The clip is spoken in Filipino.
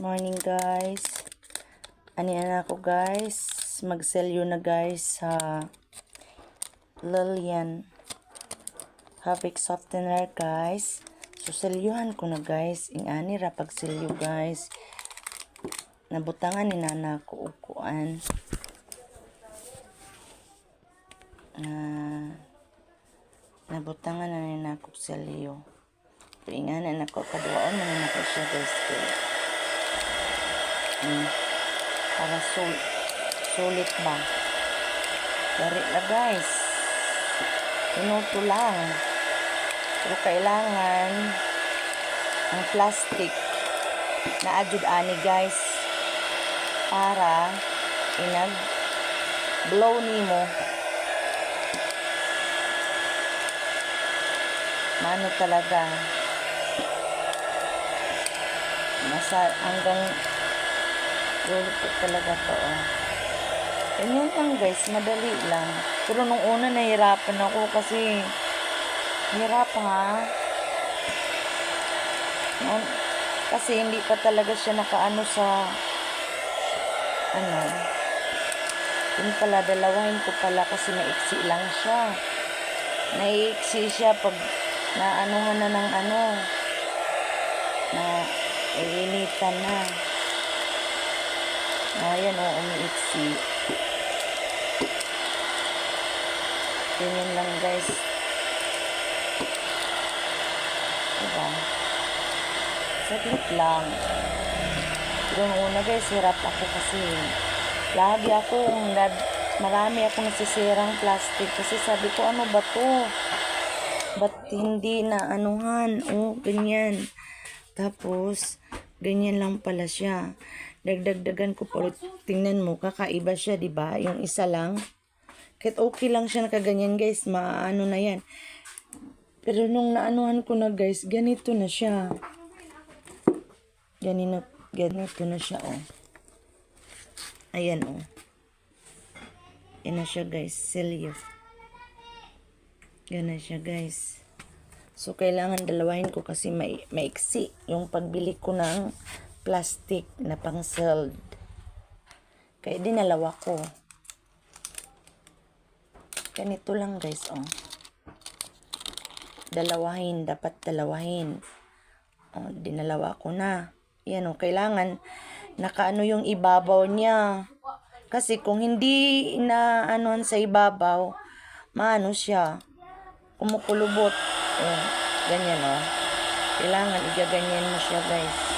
Morning guys. Anian ako guys. Magselyo na guys sa Lilian Fabric Softener guys. So selyuhan ko na guys. Ingani ra pagselyo guys. Nabutangan ni nana ko ukuan. Nabutangan na ni nako selyo. Ingani na ko kaduaon man na ko siya guys. Para sulit ba? Dari na guys. Minuto lang. Pero kailangan ang plastic na adjud ani guys para inag blow nimo. Mano talaga. Masa hanggang lulupot talaga to. Ganyan lang guys, madali lang. Pero nung una nahirapan ako kasi hirap ha. Kasi hindi pa talaga siya nakaano sa yun pala, dalawahin ko pala kasi maiksi lang siya. Naiksi siya pag naanuhan na ng na iinitan na. Ayan o, umiiksi. Ganyan lang guys. Diba? Saglit lang. Pero nung una guys, hirap ako kasi lagi marami akong nasisirang plastic kasi sabi ko, ano ba to? Ba't hindi na anuhan? Oh, ganyan. Tapos, ganyan lang pala siya. Dagdagan ko pa. Tingnan mo, kakaiba siya, diba? Yung isa lang. Kahit okay lang siya nakaganyan, guys. Maano na yan. Pero nung naanuhan ko na, guys, ganito na siya. Ganito na siya, oh. Ayan, oh. Yan na siya, guys. Selyo. Yan na siya, guys. So, kailangan dalawahin ko kasi maiksi yung pagbili ko ng plastic na pang-sealed. Kaya dinalawa ko. Ganito lang guys, oh. Dapat dalawahin. Oh, dinalawa ko na. Yan oh, kailangan nakaano yung ibabaw niya. Kasi kung hindi na anuan sa ibabaw, maano siya, kumukulubot. Oh, ganyan oh. Kailangan igaganyan mo siya guys.